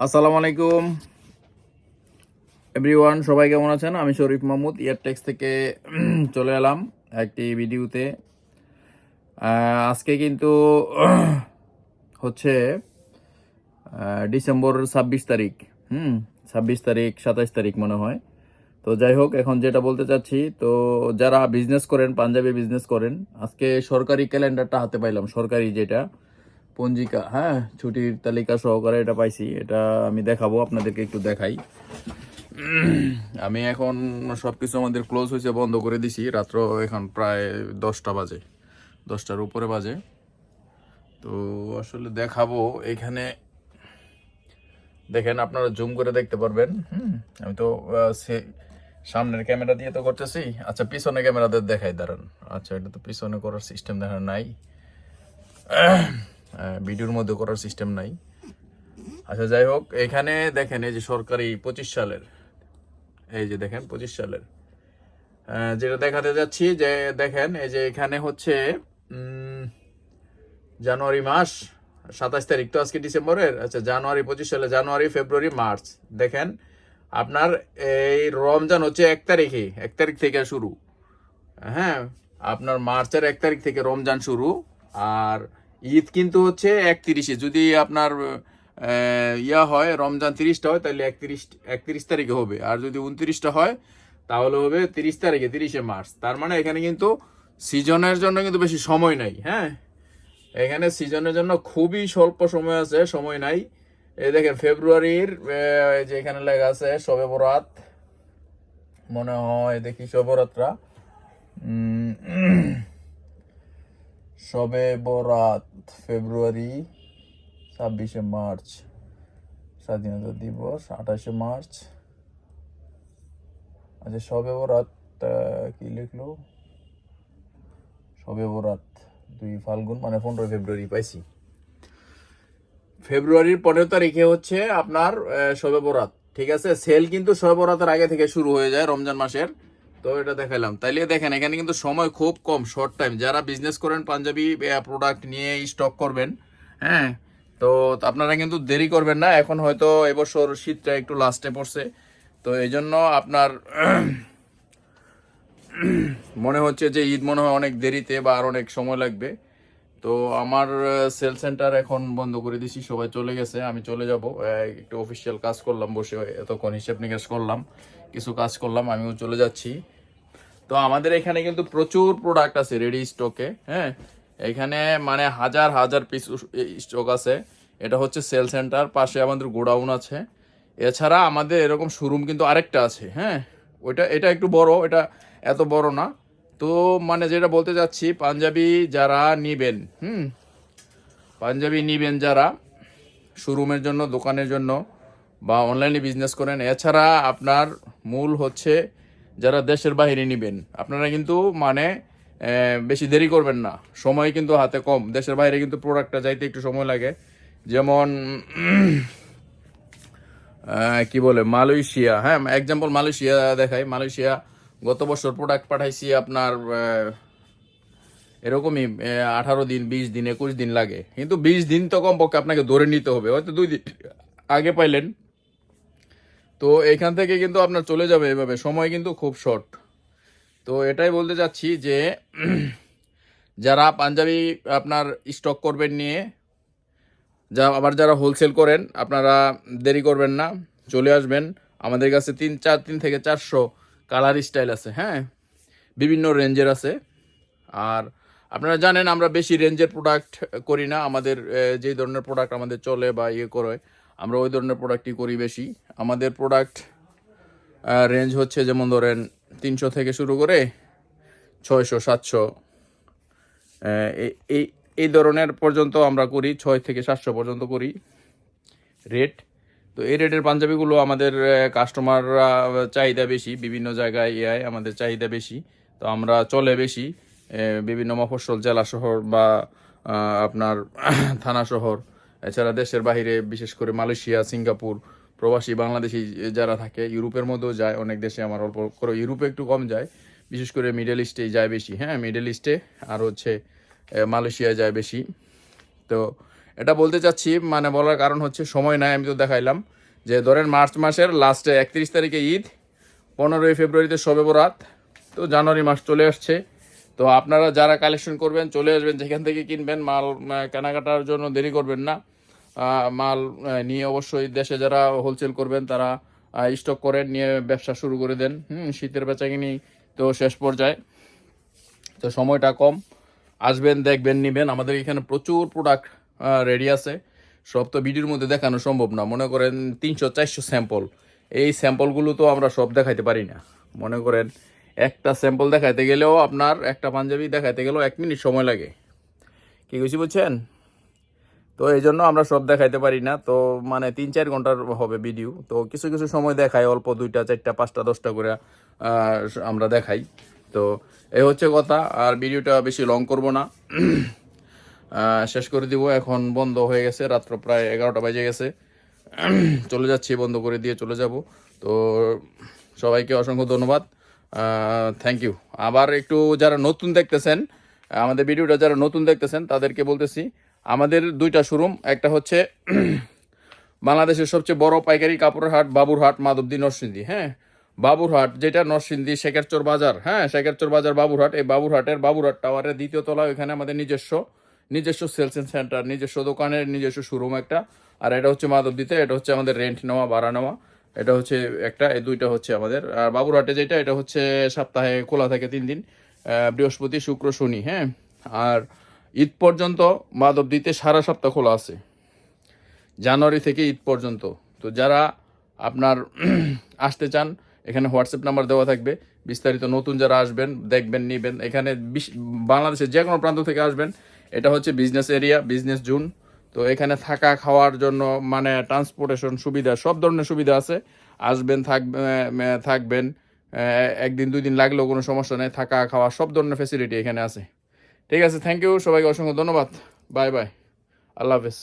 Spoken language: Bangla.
আসসালামু আলাইকুম এভরিওয়ান, সবাই কেমন আছেন? আমি শরীফ মাহমুদ ইয়ারটেক্স থেকে চলে এলাম একটি ভিডিওতে। আজকে কিন্তু হচ্ছে ডিসেম্বর 26 তারিখ। 26 তারিখ 27 তারিখ মনে হয়। তো যাই হোক, এখন যেটা বলতে চাচ্ছি, তো যারা বিজনেস করেন, পাঞ্জাবি বিজনেস করেন, আজকে সরকারি ক্যালেন্ডারটা হাতে পাইলাম, সরকারি যেটা পঞ্জিকা, হ্যাঁ, ছুটির তালিকা সহকারে এটা পাইছি। এটা আমি দেখাবো আপনাদেরকে, একটু দেখাই। আমি এখন সবকিছু আমাদের ক্লোজ হয়েছে, বন্ধ করে দিছি। রাত্র এখন প্রায় 10টা বাজে, 10টার উপরে বাজে। তো আসলে দেখাবো এখানে, দেখেন আপনারা জুম করে দেখতে পারবেন। আমি তো সামনের ক্যামেরা দিয়ে তো করতেছি। আচ্ছা, পিছনে ক্যামেরাতে দেখাই, দাঁড়ান। আচ্ছা, এটা তো পিছনে করার সিস্টেম দেখা নাই, ভিডিওর মধ্যে করার সিস্টেম নাই। আচ্ছা, যাই হোক, এখানে দেখেন এই যে সরকারি 25 সালের, এই যে দেখেন 25 সালের যেটা দেখাতে যাচ্ছি, যে দেখেন এই যে এখানে হচ্ছে জানুয়ারি মাস 27 তারিখ, তো আজকে ডিসেম্বরের। আচ্ছা, জানুয়ারি 25 সালে জানুয়ারি, ফেব্রুয়ারি, মার্চ। দেখেন আপনার এই রমজান হচ্ছে 1 তারিখে, 1 তারিখ থেকে শুরু। হ্যাঁ, আপনার মার্চের 1 তারিখ থেকে রমজান শুরু। আর ঈদ কিন্তু হচ্ছে 31-এ। যদি আপনার ইয়া হয়, রমজান 30টা হয়, তাহলে 31 তারিখে হবে। আর যদি 29টা হয়, তাহলে হবে 30 তারিখে, 30শে মার্চ। তার মানে এখানে কিন্তু সিজনের জন্য কিন্তু বেশি সময় নাই। হ্যাঁ, এখানে সিজনের জন্য খুবই স্বল্প সময় আছে, সময় নাই। এই দেখেন ফেব্রুয়ারির যে এখানে লেখা আছে শবে বরাত, মনে হয় দেখি শবে বরাতরা, শবে বরাত ফেব্রুয়ারি, 26শে মার্চ স্বাধীনতা দিবস, 28শে মার্চ। আচ্ছা, শবে বরাত কি লিখলো, শবে বরাত 2 ফাল্গুন, মানে 15 ফেব্রুয়ারি পাইছি। ফেব্রুয়ারির 15 তারিখে হচ্ছে আপনার শবে বরাত। ঠিক আছে, সেল কিন্তু শবে বরাতের আগে থেকে শুরু হয়ে যায় রমজান মাসের। তো এটা দেখাইলাম। তাইলে দেখেন এখানে কিন্তু সময় খুব কম, শর্ট টাইম। যারা বিজনেস করেন, পাঞ্জাবি প্রোডাক্ট নিয়ে স্টক করবেন, হ্যাঁ, তো আপনারা কিন্তু দেরি করবেন না। এখন হয়তো এবছর শীতটা একটু লাস্টে পড়ছে, তো এই জন্য আপনার মনে হচ্ছে যে ঈদ মনে হয় অনেক দেরিতে বা আর অনেক সময় লাগবে। তো আমার সেল সেন্টার এখন বন্ধ করে দিছি, সবাই চলে গেছে, আমি চলে যাব। একটু অফিসিয়াল কাজ করলাম, বসে এতক্ষণ হিসেব নিকেশ করলাম, কিছু কাজ করলাম, আমিও চলে যাচ্ছি। তো আমাদের এখানে কিন্তু প্রচুর প্রোডাক্ট আছে রেডি স্টকে। হ্যাঁ, এখানে মানে হাজার হাজার পিস স্টক আছে। এটা হচ্ছে সেল সেন্টার, পাশে আমাদের গোডাউন আছে। এছাড়া আমাদের এরকম শোরুম কিন্তু আরেকটা আছে। হ্যাঁ, এটা একটু বড়, এটা এত বড় না। তো মানে যেটা বলতে চাচ্ছি, পাঞ্জাবি যারা নিবেন, পাঞ্জাবি নিবেন যারা শোরুমের জন্য, দোকানের জন্য, বা অনলাইনে বিজনেস করেন, এছাড়া আপনার মূল হচ্ছে যারা দেশের বাইরে নিবেন, আপনারা কিন্তু মানে বেশি দেরি করবেন না। সময় কিন্তু হাতে কম, দেশের বাইরে কিন্তু প্রোডাক্টটা যাইতে একটু সময় লাগে। যেমন কি বলে, মালয়েশিয়া। হ্যাঁ, এক্সাম্পল মালয়েশিয়া দেখাই। মালয়েশিয়া গত বছর প্রোডাক্ট পাঠাইছি আপনার এরকমই 18 দিন, 20 দিন, 21 দিন লাগে। কিন্তু 20 দিন তো কমপক্ষে আপনাকে ধরে নিতে হবে, হয়তো 2 দিন আগে পাইলেন, তো এইখান থেকে কিন্তু আপনার চলে যাবে এভাবে, সময় কিন্তু খুব শর্ট। তো এটাই বলতে চাচ্ছি যে যারা পাঞ্জাবি আপনার স্টক করবেন নিয়ে, আবার যারা হোলসেল করেন, আপনারা দেরি করবেন না, চলে আসবেন আমাদের কাছে। 3 থেকে 400 কালার স্টাইল আছে। হ্যাঁ, বিভিন্ন রেঞ্জের আছে। আর আপনারা জানেন আমরা বেশি রেঞ্জের প্রোডাক্ট করি না। আমাদের যে ধরনের প্রোডাক্ট আমাদের চলে বা ইয়ে করে, আমরা ওই ধরনের প্রোডাক্টই করি বেশি। আমাদের প্রোডাক্ট রেঞ্জ হচ্ছে, যেমন ধরেন 300 থেকে শুরু করে 600, 700, এই এই ধরনের পর্যন্ত আমরা করি। 6 থেকে 700 পর্যন্ত করি রেট। তো এই রেটের পাঞ্জাবিগুলো আমাদের কাস্টমাররা চাহিদা বেশি, বিভিন্ন জায়গায় আমাদের চাহিদা বেশি। তো আমরা চলে বেশি বিভিন্ন মফস্বল জেলা শহর বা আপনার থানা শহর, এছাড়া দেশের বাইরে, বিশেষ করে মালয়েশিয়া, সিঙ্গাপুর, প্রবাসী বাংলাদেশি যারা থাকে, ইউরোপের মধ্যেও যায় অনেক দেশে। আমার অল্প করে ইউরোপে একটু কম যায়, বিশেষ করে মিডল ইস্টেই যায় বেশি। হ্যাঁ, মিডল ইস্টে আর হচ্ছে মালয়েশিয়া যায় বেশি। তো এটা বলতে চাচ্ছি, মানে বলার কারণ হচ্ছে সময় নাই, আমি তো দেখাইলাম যে ধরেন মার্চ মাসের লাস্টে 31 তারিখে ঈদ, 15ই ফেব্রুয়ারিতে শবে বরাত, তো জানুয়ারি মাস চলে আসছে। তো আপনারা যারা কালেকশন করবেন চলে আসবেন, যেখান থেকে কিনবেন মাল কেনাকাটার জন্য দেরি করবেন না। মাল নিয়ে অবশ্যই দেশে যারা হোলসেল করবেন তারা স্টক করেন, নিয়ে ব্যবসা শুরু করে দেন। শীতের বেচাকিনি তো শেষ পর্যায়ে, তো সময়টা কম, আসবেন দেখবেন নিবেন। আমাদের এখানে প্রচুর প্রোডাক্ট রেডি আছে, সব তো ভিডিওর মধ্যে দেখানো সম্ভব না। মনে করেন 300-400 স্যাম্পল, এই স্যাম্পলগুলো তো আমরা সব দেখাইতে পারি না। মনে করেন একটা স্যাম্পল দেখাইতে গেলেও আপনার একটা পাঞ্জাবি দেখাইতে গেলেও 1 মিনিট সময় লাগে, কি কইছি বুঝছেন? তো এই জন্য আমরা সব দেখাইতে পারি না। তো মানে 3-4 ঘন্টার হবে ভিডিও, তো কিছু কিছু সময় দেখাই, অল্প 2টা 4টা 5টা 10টা করে আমরা দেখাই। তো এই হচ্ছে কথা, আর ভিডিওটা বেশি লং করব না, শেষ করে দিব। এখন বন্ধ হয়ে গেছে, রাত্র প্রায় 11টা বাজে গেছে, চলে যাচ্ছি, বন্ধ করে দিয়ে চলে যাব। তো সবাইকে অসংখ্য ধন্যবাদ, থ্যাংক ইউ। আবার একটু যারা নতুন দেখতেছেন আমাদের ভিডিওটা, যারা নতুন দেখতেছেন তাদেরকে বলতেছি, আমাদের 2টা শোরুম, একটা হচ্ছে বাংলাদেশের সবচেয়ে বড় পাইকারি কাপড়ের হাট বাবুরহাট, মাধবদী, নরসিংদী। হ্যাঁ, বাবুরহাট যেটা নরসিংদী শেখেরচর বাজার, হ্যাঁ শেখেরচর বাজার বাবুরহাট, এই বাবুরহাট টাওয়ারের 2য় তলায়, ওখানে আমাদের নিজস্ব সেলস সেন্টার, নিজস্ব দোকানের নিজস্ব শোরুম একটা। আর এটা হচ্ছে মাধবদীতে, এটা হচ্ছে আমাদের রেন্ট নেওয়া, ভাড়া নেওয়া, এটা হচ্ছে একটা। এই 2টা হচ্ছে আমাদের। আর বাবুরহাটে যেটা, এটা হচ্ছে সপ্তাহে খোলা থাকে 3 দিন, বৃহস্পতি, শুক্র, শনি। হ্যাঁ, আর ঈদ পর্যন্ত মাধবদীতে সারা সপ্তাহ খোলা আছে, জানুয়ারি থেকে ঈদ পর্যন্ত। তো যারা আপনার আসতে চান, এখানে হোয়াটসঅ্যাপ নাম্বার দেওয়া থাকবে, বিস্তারিত। নতুন যারা আসবেন দেখবেন নিবেন, এখানে বাংলাদেশের যে কোনো প্রান্ত থেকে আসবেন। এটা হচ্ছে বিজনেস এরিয়া, বিজনেস জোন। তো এখানে থাকা খাওয়ার জন্য মানে ট্রান্সপোর্টেশন সুবিধা, সব ধরনের সুবিধা আছে। আসবেন, থাকবেন 1 দিন 2 দিন লাগলেও কোনো সমস্যা নেই, থাকা খাওয়া সব ধরনের ফ্যাসিলিটি এখানে আছে। ঠিক আছে, থ্যাংক ইউ, সবাইকে অসংখ্য ধন্যবাদ, বাই বাই, আল্লাহ হাফেজ।